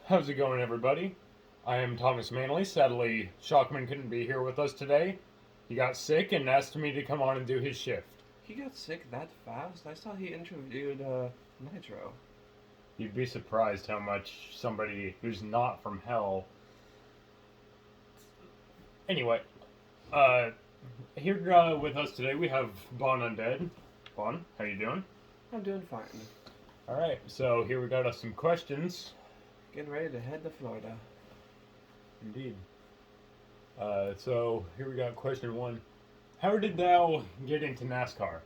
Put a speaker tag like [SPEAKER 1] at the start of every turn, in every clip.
[SPEAKER 1] How's it going, everybody? I am Thomas Manley. Sadly, Shockman couldn't be here with us today. He got sick and asked me to come on and do his shift.
[SPEAKER 2] He got sick that fast? I saw he interviewed Nitro.
[SPEAKER 1] You'd be surprised how much somebody who's not from hell. Anyway, uh, here with us today we have Bon Undead. Bon, how you doing?
[SPEAKER 2] I'm doing fine.
[SPEAKER 1] All right, so here we got us some questions.
[SPEAKER 2] Getting ready to head to Florida.
[SPEAKER 1] Indeed. So here we got question one. How did thou get into NASCAR?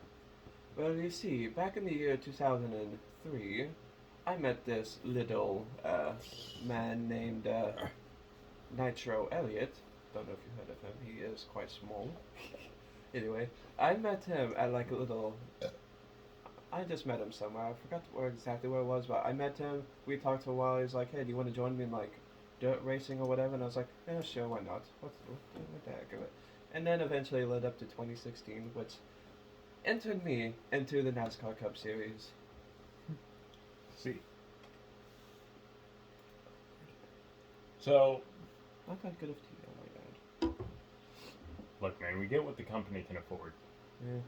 [SPEAKER 2] Well, you see, back in the year 2003, I met this little man named Nitro Elliott. Don't know if you heard of him. He is quite small. Anyway, I met him at like a little... I just met him somewhere. I forgot exactly where it was, but I met him. We talked for a while. He's like, "Hey, do you want to join me in like dirt racing or whatever?" And I was like, "Yeah, sure, why not? What the heck of it?" And then eventually led up to 2016, which entered me into the NASCAR Cup Series.
[SPEAKER 1] See. So,
[SPEAKER 2] Not that good of tea, oh my god.
[SPEAKER 1] look, man, we get what the company can afford.
[SPEAKER 2] Yeah.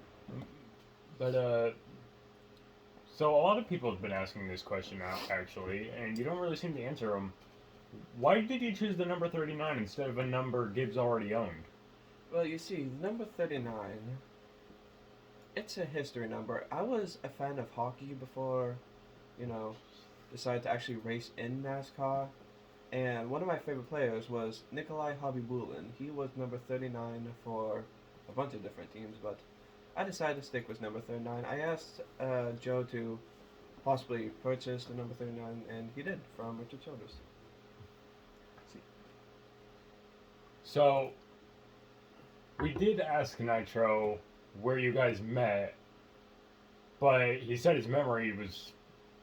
[SPEAKER 1] But, so a lot of people have been asking this question now, actually, and you don't really seem to answer them. Why did you choose the number 39 instead of a number Gibbs already owned?
[SPEAKER 2] Well, you see, number 39, it's a history number. I was a fan of hockey before, decided to actually race in NASCAR. And one of my favorite players was Nikolai Hobby-Bulin. He was number 39 for a bunch of different teams, but I decided to stick with number 39. I asked Joe to possibly purchase the number 39, and he did, from Richard Childress.
[SPEAKER 1] So, we did ask Nitro where you guys met, but he said his memory was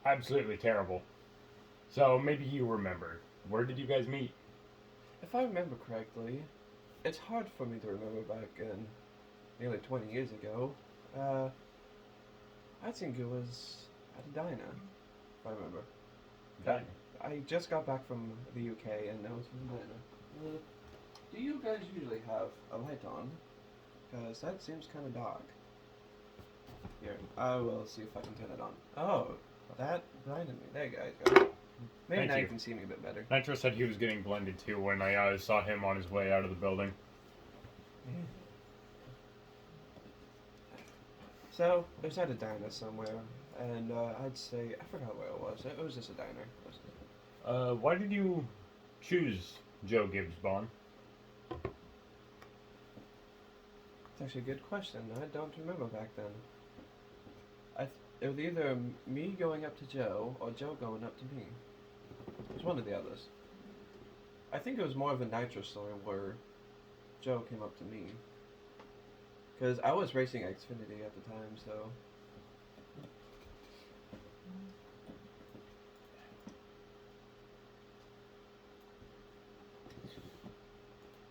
[SPEAKER 1] absolutely terrible. So maybe you remember. Where did you guys meet?
[SPEAKER 2] If I remember correctly, it's hard for me to remember back in nearly 20 years ago. I think it was at a diner, if I remember.
[SPEAKER 1] Diner.
[SPEAKER 2] I just got back from the UK and it was from a diner. Do you guys usually have a light on? Because that seems kind of dark. Here, I will see if I can turn it on. Oh, that blinded me. There you guys go. Maybe
[SPEAKER 1] Thank
[SPEAKER 2] now
[SPEAKER 1] you.
[SPEAKER 2] you can see me a bit better.
[SPEAKER 1] Nitro said he was getting blended too when I saw him on his way out of the building.
[SPEAKER 2] Yeah. So, it was at a diner somewhere, and I'd say, I forgot where it was. It was just a diner.
[SPEAKER 1] Why did you choose Joe Gibbs, Bond?
[SPEAKER 2] It's actually a good question. I don't remember back then. It was either me going up to Joe or Joe going up to me. It was one of the others. I think it was more of a Nitro story where Joe came up to me. Because I was racing Xfinity at the time, so...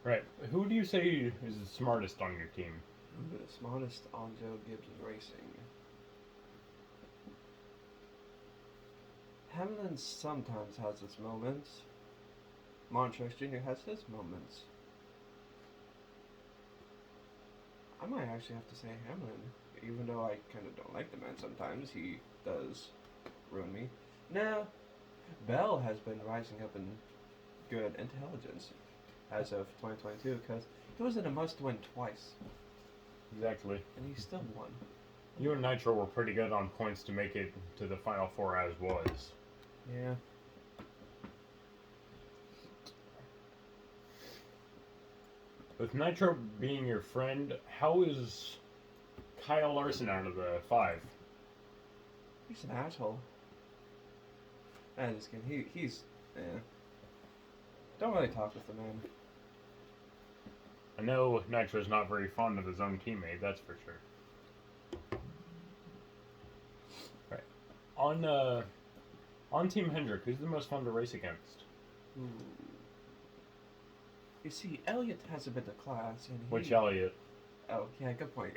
[SPEAKER 1] Right. Who do you say is the smartest on your team?
[SPEAKER 2] The smartest on Joe Gibbs racing. Hamlin sometimes has his moments. Montrose Jr. has his moments. I might actually have to say Hamlin, even though I kind of don't like the man sometimes. He does ruin me. Now, Bell has been rising up in good intelligence as of 2022 because he was in a must-win twice,
[SPEAKER 1] Exactly.
[SPEAKER 2] and he still won.
[SPEAKER 1] You and Nitro were pretty good on points to make it to the Final Four as was.
[SPEAKER 2] Yeah.
[SPEAKER 1] With Nitro being your friend, how is Kyle Larson out of the 5?
[SPEAKER 2] He's an asshole. I'm just kidding. He's... Don't really talk with the man.
[SPEAKER 1] I know Nitro's not very fond of his own teammate, that's for sure. Right. On Team Hendrick, who's the most fun to race against?
[SPEAKER 2] Ooh. You see, Elliot has a bit of class, and he...
[SPEAKER 1] Which Elliot?
[SPEAKER 2] Oh, yeah, good point.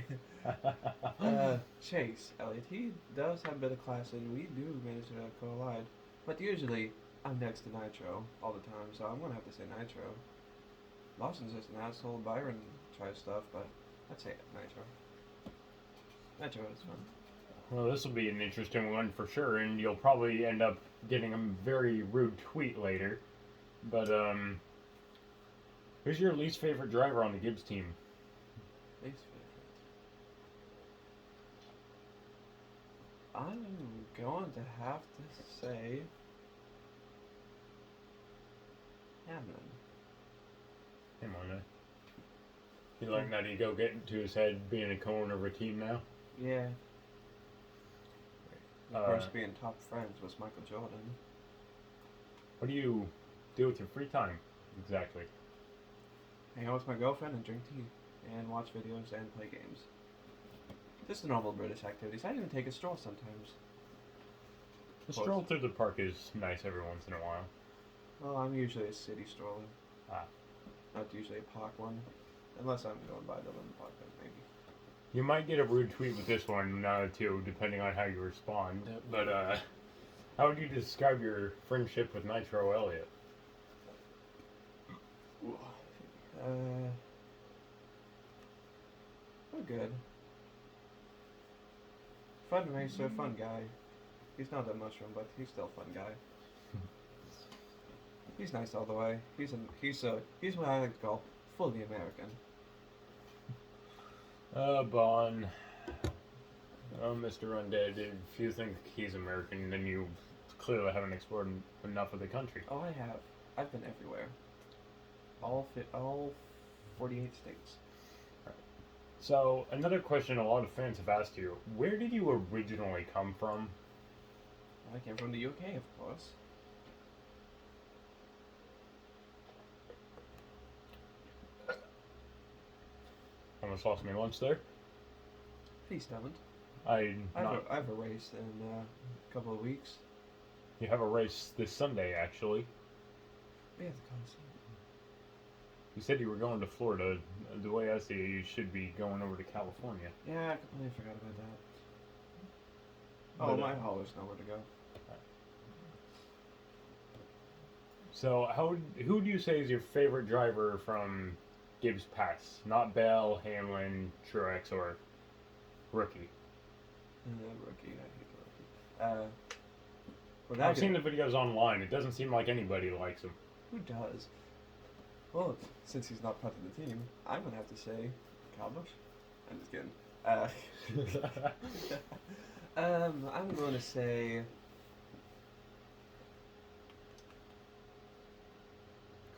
[SPEAKER 2] Chase Elliott, he does have a bit of class, and we do manage to collide. But usually, I'm next to Nitro all the time, so I'm gonna have to say Nitro. Lawson's just an asshole. Byron tries stuff, but I'd say Nitro. Nitro is fun.
[SPEAKER 1] Well, this will be an interesting one for sure, and you'll probably end up getting a very rude tweet later. But, who's your least favorite driver on the Gibbs team?
[SPEAKER 2] Least favorite. I'm going to have to say Hamlin.
[SPEAKER 1] Come on, man. You letting that ego get into his head being a co-owner of a team now?
[SPEAKER 2] Yeah. Of course, being top friends was Michael Jordan.
[SPEAKER 1] What do you do with your free time, exactly?
[SPEAKER 2] Hang out with my girlfriend and drink tea, and watch videos and play games. Just the normal British activities. I even take a stroll sometimes.
[SPEAKER 1] A stroll through the park is nice every once in a while.
[SPEAKER 2] Well, I'm usually a city stroller.
[SPEAKER 1] Ah.
[SPEAKER 2] Not usually a park one. Unless I'm going by the Lynn Park, then maybe.
[SPEAKER 1] You might get a rude tweet with this one, too, depending on how you respond. But, how would you describe your friendship with Nitro Elliott?
[SPEAKER 2] We're good. Fun racer, fun guy. He's not a mushroom, but he's still a fun guy. He's nice all the way. He's what I like to call fully American.
[SPEAKER 1] Bon. Oh, Mr. Undead, if you think he's American, then you clearly haven't explored enough of the country.
[SPEAKER 2] Oh, I have. I've been everywhere. All 48 states.
[SPEAKER 1] Right. So, another question a lot of fans have asked you, where did you originally come from?
[SPEAKER 2] I came from the UK, of course.
[SPEAKER 1] Almost lost my lunch there.
[SPEAKER 2] Please don't.
[SPEAKER 1] I
[SPEAKER 2] have a race in a couple of weeks.
[SPEAKER 1] You have a race this Sunday, actually.
[SPEAKER 2] Yeah, the Coliseum.
[SPEAKER 1] You said you were going to Florida. The way I see it, you should be going over to California.
[SPEAKER 2] Yeah, I completely forgot about that. My haulers know where to go.
[SPEAKER 1] So, who do you say is your favorite driver from Gibbs Pass? Not Bell, Hamlin, Truex, or Rookie?
[SPEAKER 2] Rookie, I hate Rookie.
[SPEAKER 1] I've seen the videos online. It doesn't seem like anybody likes him.
[SPEAKER 2] Who does? Well, since he's not part of the team, I'm gonna have to say Kyle Busch. I'm just kidding. I'm gonna say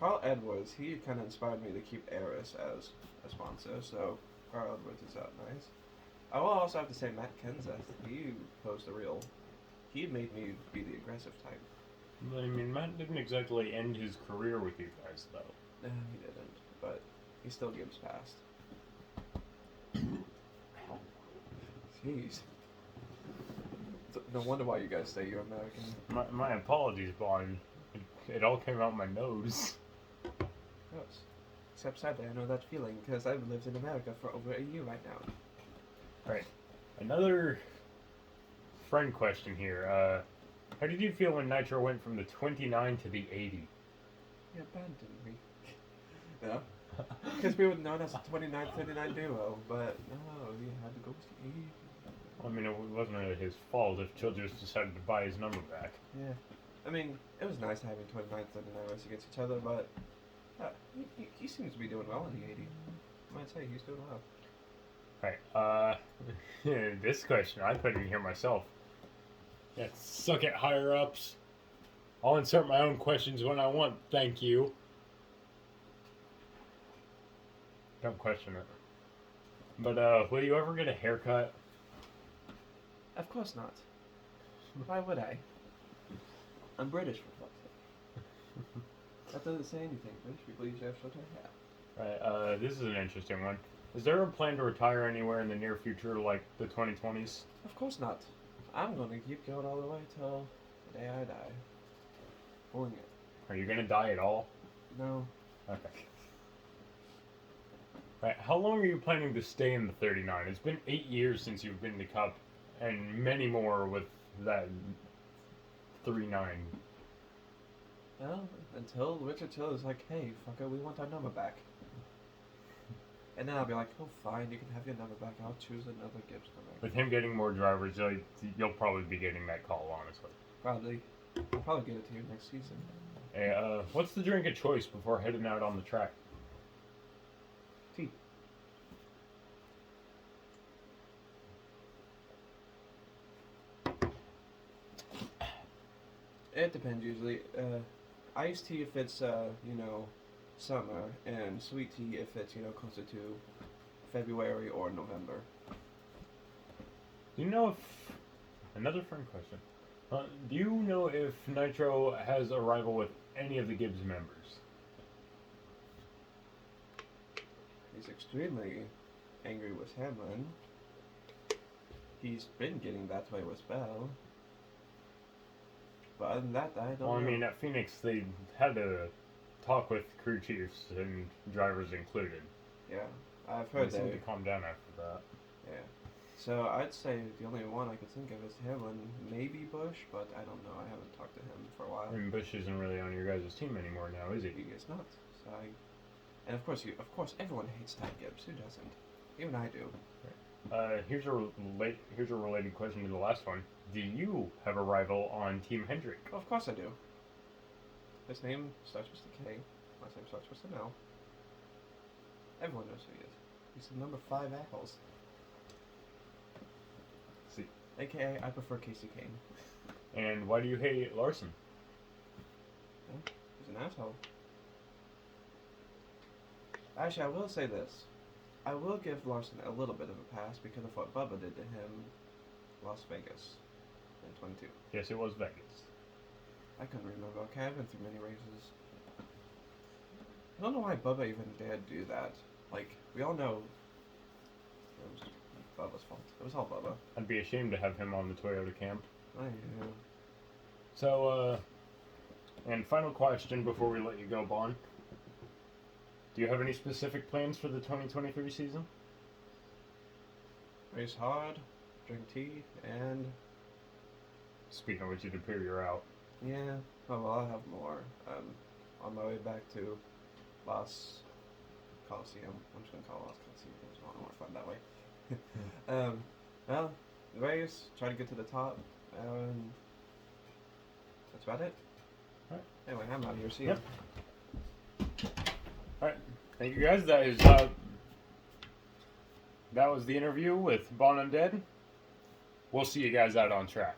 [SPEAKER 2] Carl Edwards. He kind of inspired me to keep Eris as a sponsor, so Carl Edwards is out nice. I will also have to say Matt Kenseth. He posed a real. He made me be the aggressive type.
[SPEAKER 1] I mean, Matt didn't exactly end his career with you guys, though.
[SPEAKER 2] No, he didn't, but he still gives past. Jeez. No wonder why you guys say you're American.
[SPEAKER 1] My apologies, Bon. It all came out my nose.
[SPEAKER 2] Gross. Except sadly, I know that feeling because I've lived in America for over a year right now.
[SPEAKER 1] Right. Another friend question here. How did you feel when Nitro went from the 29 to the 80?
[SPEAKER 2] He abandoned me. No? Because we were known as a 29-39 duo, but no, he had to go to the 80.
[SPEAKER 1] I mean, it wasn't really his fault if Chill just decided to buy his number back.
[SPEAKER 2] Yeah. I mean, it was nice having 29-39 race against each other, but he seems to be doing well in the 80. I might say he's doing well.
[SPEAKER 1] Right, this question I put in here myself. Yeah, suck it, higher ups. I'll insert my own questions when I want, thank you. Don't question it. But, will you ever get a haircut?
[SPEAKER 2] Of course not. Why would I? I'm British, for fuck's sake. That doesn't say anything. British people usually have short hair.
[SPEAKER 1] Right, this is an interesting one. Is there a plan to retire anywhere in the near future, like the 2020s?
[SPEAKER 2] Of course not. I'm going to keep going all the way till the day I die. Pulling it.
[SPEAKER 1] Are you going to die at all?
[SPEAKER 2] No.
[SPEAKER 1] Okay. Right, how long are you planning to stay in the 39? It's been 8 years since you've been to Cup, and many more with that 39.
[SPEAKER 2] Well, until Richard Till is like, hey, fucker, we want our number back. And then I'll be like, oh, fine, you can have your number back. I'll choose another Gibbs number.
[SPEAKER 1] With him getting more drivers, you'll probably be getting that call, honestly.
[SPEAKER 2] Probably. I'll probably get it to you next season.
[SPEAKER 1] Hey, what's the drink of choice before heading out on the track?
[SPEAKER 2] Tea. It depends usually. Iced tea if it's, summer, and sweet tea if it's, closer to February or November.
[SPEAKER 1] Do you know if... Another friend question. Do you know if Nitro has a rival with any of the Gibbs members?
[SPEAKER 2] He's extremely angry with Hamlin. He's been getting that way with Bell. But other than that, I don't know.
[SPEAKER 1] Well, I mean, at Phoenix, they had to talk with crew chiefs and drivers included.
[SPEAKER 2] Yeah, I've heard
[SPEAKER 1] They seemed
[SPEAKER 2] that.
[SPEAKER 1] to calm down after that.
[SPEAKER 2] Yeah. So I'd say the only one I could think of is Hamlin, maybe Bush, but I don't know. I haven't talked to him for a while.
[SPEAKER 1] I mean, Bush isn't really on your guys' team anymore now, is he?
[SPEAKER 2] He is not. So and of course, everyone hates Ty Gibbs. Who doesn't? Even I do.
[SPEAKER 1] Here's a related question to the last one. Do you have a rival on Team Hendrick?
[SPEAKER 2] Well, of course I do. His name starts with a K. Last name starts with an L. Everyone knows who he is. He's the number 5 Apples.
[SPEAKER 1] See.
[SPEAKER 2] AKA, I prefer Casey Kane.
[SPEAKER 1] And why do you hate Larson?
[SPEAKER 2] Yeah, he's an asshole. Actually, I will say this. I will give Larson a little bit of a pass because of what Bubba did to him Las Vegas in 22.
[SPEAKER 1] Yes, it was Vegas.
[SPEAKER 2] I couldn't remember. Okay, I've been through many races. I don't know why Bubba even dared do that. Like, we all know it was Bubba's fault. It was all Bubba.
[SPEAKER 1] I'd be ashamed to have him on the Toyota camp.
[SPEAKER 2] I know.
[SPEAKER 1] So, and final question before we let you go, Bon. Do you have any specific plans for the 2023 season?
[SPEAKER 2] Race hard, drink tea, and
[SPEAKER 1] Speaking of which, it appear you're out.
[SPEAKER 2] yeah. Oh well, I'll have more. On my way back to Las Coliseum. I'm just gonna call it Las Coliseum because it's a lot more fun that way. Well, race, try to get to the top, and that's about it.
[SPEAKER 1] Alright.
[SPEAKER 2] Anyway, I'm out of here. See ya.
[SPEAKER 1] Yep. Alright, thank you guys. That was the interview with Bon Undead. We'll see you guys out on track.